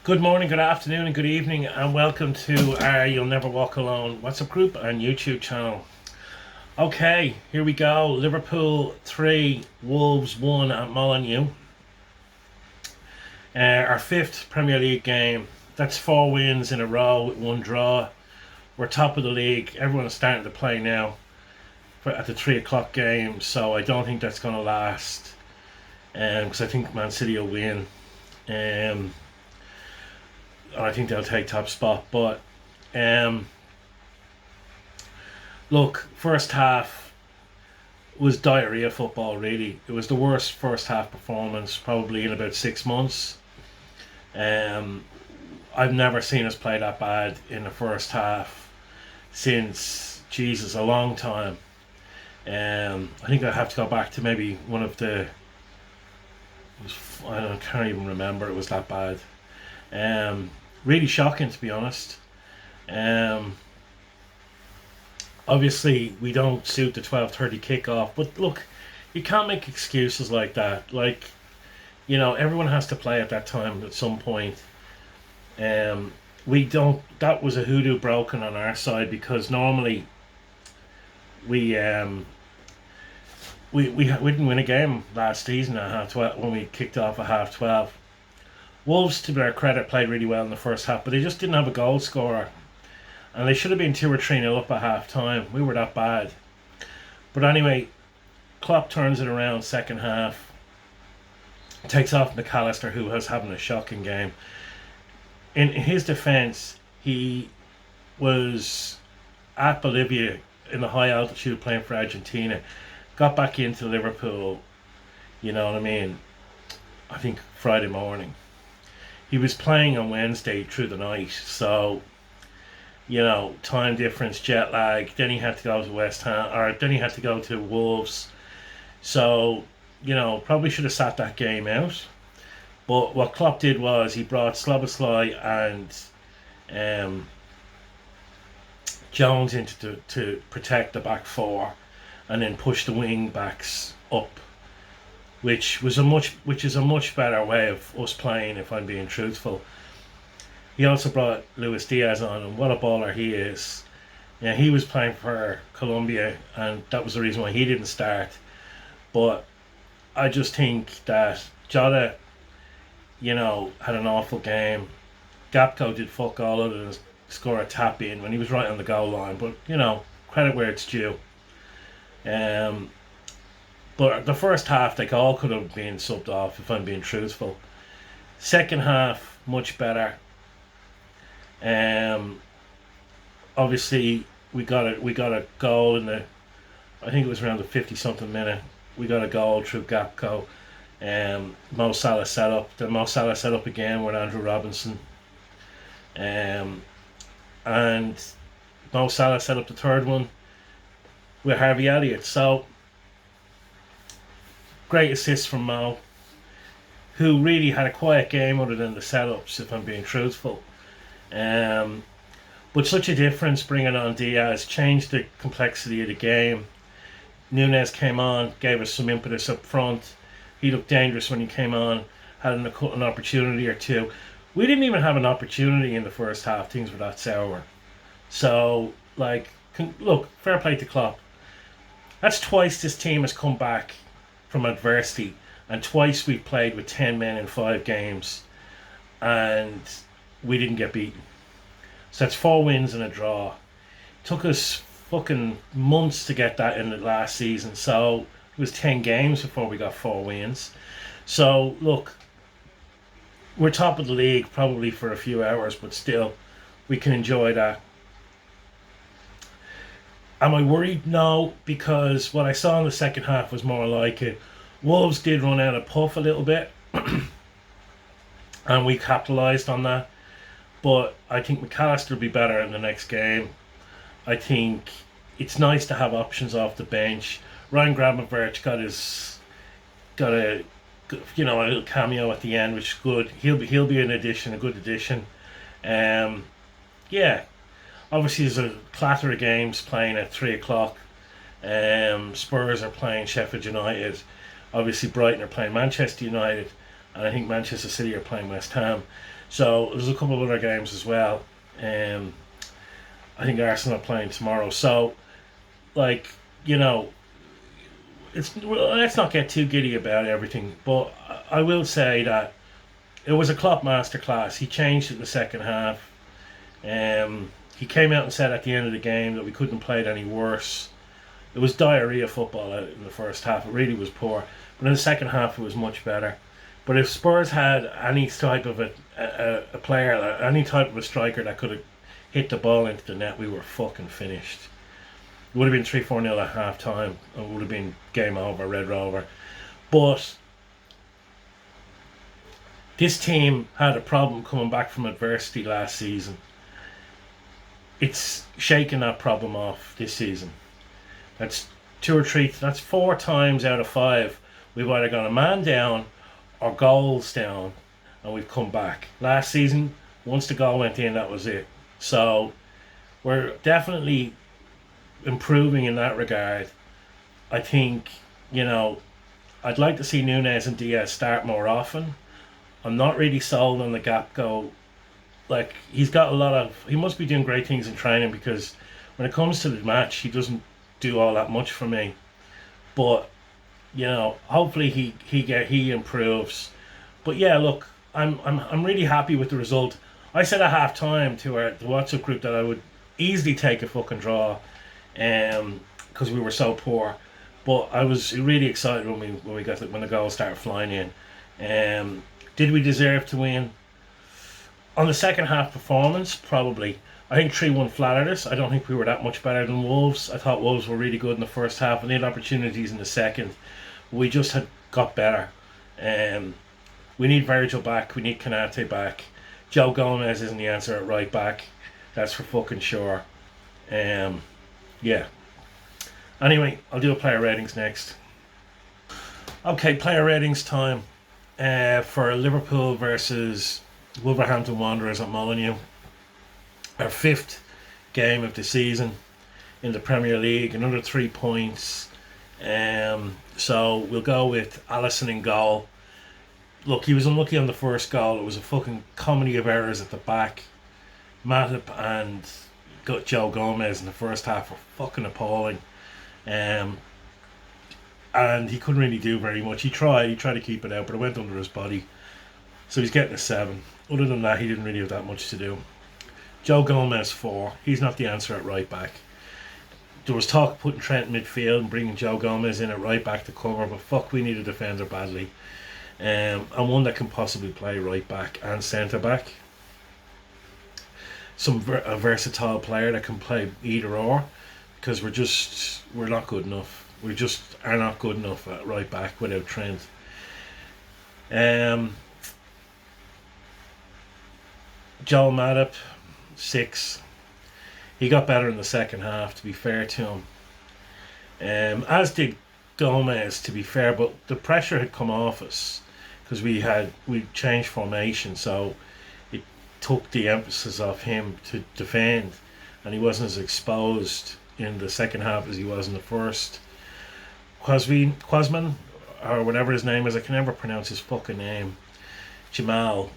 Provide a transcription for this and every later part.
Good morning, good afternoon, and good evening, and welcome to our You'll Never Walk Alone WhatsApp group and YouTube channel. Okay, here we go. Liverpool 3, Wolves 1 at Molineux. Our fifth Premier League game. That's 4 wins in a row with 1 draw. We're top of the league. Everyone's starting to play now at the 3 o'clock game, so I don't think that's going to last. Because I think Man City will win. I think they'll take top spot. But look, first half was diarrhea football. Really, it was the worst first half performance probably in about 6 months. I've never seen us play that bad in the first half since Jesus a long time. I think I have to go back to maybe one of the. I can't even remember it was that bad. Really shocking, to be honest. Obviously, we don't suit the 12:30 kickoff, but look, you can't make excuses like that. Like, everyone has to play at that time at some point. We don't. That was a hoodoo broken on our side because normally we we didn't win a game last season at half 12 when we kicked off at half 12. Wolves, to their credit, played really well in the first half, but they just didn't have a goal scorer. And they should have been 2 or 3-0 up at half time. We were that bad. But anyway, Klopp turns it around second half. Takes off McAllister, who was having a shocking game. In his defence, he was at Bolivia in the high altitude playing for Argentina. Got back into Liverpool, you know what I mean, I think Friday morning. He was playing on Wednesday through the night, so time difference, jet lag. Then he had to go to West Ham, or then he had to go to Wolves. So probably should have sat that game out. But what Klopp did was he brought Szoboszlai and Jones in to protect the back four, and then push the wing backs up, which is a much better way of us playing, if I'm being truthful. He also brought Luis Diaz on, and what a baller he is. Yeah, he was playing for Colombia, and that was the reason why he didn't start. But I just think that Jota, had an awful game. Gapco did fuck all other than score a tap in when he was right on the goal line. But credit where it's due. But the first half, they all could have been subbed off, if I'm being truthful. Second half, much better. Obviously, we got a goal in the. I think it was around the 50-something minute. We got a goal through Gapco. Mo Salah set up. Then Mo Salah set up again with Andrew Robinson. And Mo Salah set up the third one with Harvey Elliott. So, great assist from Mo, who really had a quiet game other than the setups, if I'm being truthful. But such a difference bringing on Diaz changed the complexity of the game. Nunes came on, gave us some impetus up front. He looked dangerous when he came on, had an opportunity or two. We didn't even have an opportunity in the first half. Things were that sour. So, look, fair play to Klopp. That's twice this team has come back from adversity, and twice we've played with 10 men in 5 games, and we didn't get beaten. So that's 4 wins and a draw. Took us fucking months to get that in the last season, so it was 10 games before we got 4 wins. So look, we're top of the league probably for a few hours, but still we can enjoy that. Am I worried? No, because what I saw in the second half was more like it. Wolves did run out of puff a little bit, and we capitalised on that. But I think McAllister will be better in the next game. I think it's nice to have options off the bench. Ryan Gravenberch got a little cameo at the end, which is good. He'll be an addition, a good addition. Yeah. Obviously, there's a clatter of games playing at 3 o'clock. Spurs are playing Sheffield United. Obviously, Brighton are playing Manchester United. And I think Manchester City are playing West Ham. So there's a couple of other games as well. I think Arsenal are playing tomorrow. So, like, you know, let's not get too giddy about everything. But I will say that it was a Klopp masterclass. He changed it in the second half. He came out and said at the end of the game that we couldn't play it any worse. It was diarrhea football in the first half. It really was poor. But in the second half, it was much better. But if Spurs had any type of a player, any type of a striker that could have hit the ball into the net, we were fucking finished. It would have been 3-4-0 at half time. It would have been game over, Red Rover. But this team had a problem coming back from adversity last season. It's shaking that problem off this season. That's that's 4 times out of 5 we've either gone a man down or goals down, and we've come back. Last season, once the goal went in, that was it. So we're definitely improving in that regard. I think, I'd like to see Nunez and Diaz start more often. I'm not really sold on the gap goal. Like, he must be doing great things in training, because when it comes to the match, he doesn't do all that much for me. But, hopefully he improves. But yeah, look, I'm really happy with the result. I said at half time to the WhatsApp group that I would easily take a fucking draw, because we were so poor. But I was really excited when the goals started flying in. Did we deserve to win? On the second half performance, probably. I think 3-1 flattered us. I don't think we were that much better than Wolves. I thought Wolves were really good in the first half, and they had opportunities in the second. We just had got better. We need Virgil back. We need Kanate back. Joe Gomez isn't the answer at right back. That's for fucking sure. Yeah. Anyway, I'll do a player ratings next. Okay, player ratings time. For Liverpool versus Wolverhampton Wanderers at Molineux. Our 5th game of the season in the Premier League. Another 3 points. So we'll go with Alisson in goal. Look, he was unlucky on the first goal. It was a fucking comedy of errors at the back. Matip and Joe Gomez in the first half were fucking appalling. And he couldn't really do very much. He tried to keep it out, but it went under his body. So he's getting a 7. Other than that, he didn't really have that much to do. Joe Gomez 4. He's not the answer at right back. There was talk of putting Trent in midfield and bringing Joe Gomez in at right back to cover, but fuck, we need a defender badly. And one that can possibly play right back and centre back. A versatile player that can play either or, because we're not good enough. We just are not good enough at right back without Trent. Joel Matip 6. He got better in the second half, to be fair to him. As did Gomez, to be fair, but the pressure had come off us because we changed formation, so it took the emphasis off him to defend, and he wasn't as exposed in the second half as he was in the first. Quasman, or whatever his name is, I can never pronounce his fucking name. Jamal.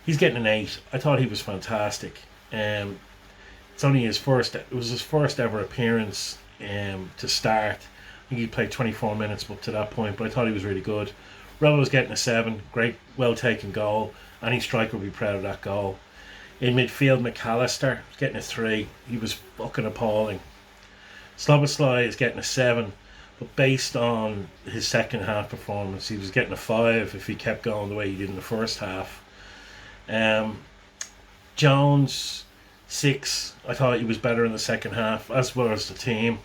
He's getting an 8. I thought he was fantastic. It's only it was his first ever appearance to start. I think he played 24 minutes up to that point, but I thought he was really good. Rebel was getting a 7. Great, well taken goal. Any striker would be proud of that goal. In midfield, McAllister was getting a 3. He was fucking appalling. Szoboszlai is getting a 7, but based on his second half performance, he was getting a 5 if he kept going the way he did in the first half. Jones 6. I thought he was better in the second half, as well as the team.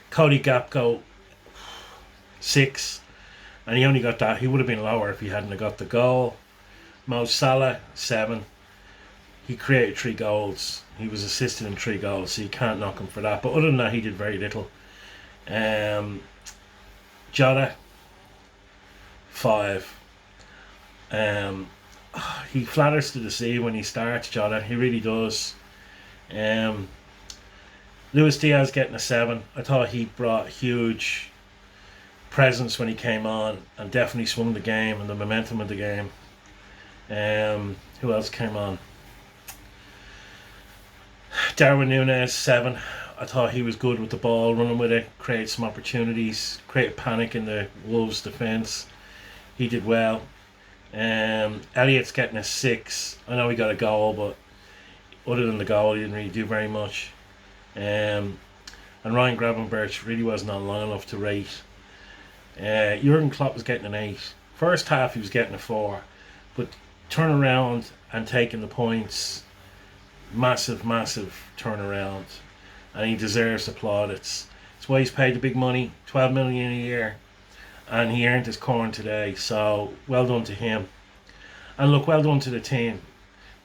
Cody Gakpo 6, and he only got that. He would have been lower if he hadn't got the goal. Mo Salah 7. He created 3 goals. He was assisted in 3 goals, so you can't knock him for that. But other than that, he did very little. Jota 5. He flatters to deceive when he starts, Jota. He really does. Luis Diaz getting a 7. I thought he brought huge presence when he came on and definitely swung the game and the momentum of the game. Who else came on? Darwin Núñez, 7. I thought he was good with the ball, running with it, created some opportunities, created panic in the Wolves defence. He did well. Elliott's getting a 6. I know he got a goal, but other than the goal, he didn't really do very much. And Ryan Gravenberch really wasn't on long enough to rate. Jurgen Klopp was getting an 8. First half, he was getting a 4. But turn around and taking the points, massive turnaround, and he deserves the plaudits. That's why he's paid the big money, 12 million a year, and he earned his corn today. So well done to him, and look, well done to the team.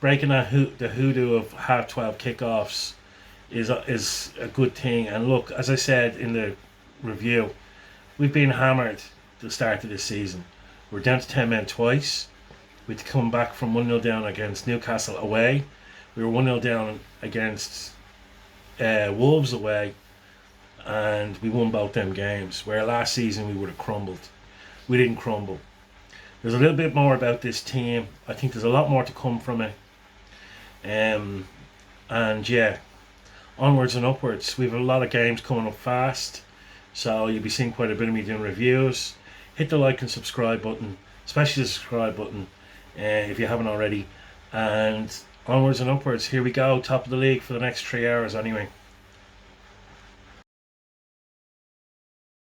Breaking the hoodoo of half 12 kickoffs is a good thing. And look, as I said in the review, we've been hammered at the start of this season. We're down to 10 men twice. We'd come back from 1-0 down against Newcastle away. We were 1-0 down against Wolves away, and we won both them games. Where last season we would have crumbled. We didn't crumble. There's a little bit more about this team. I think there's a lot more to come from it. And yeah, onwards and upwards. We have a lot of games coming up fast, so you'll be seeing quite a bit of me doing reviews. Hit the like and subscribe button, especially the subscribe button, if you haven't already. And onwards and upwards. Here we go. Top of the league for the next 3 hours anyway.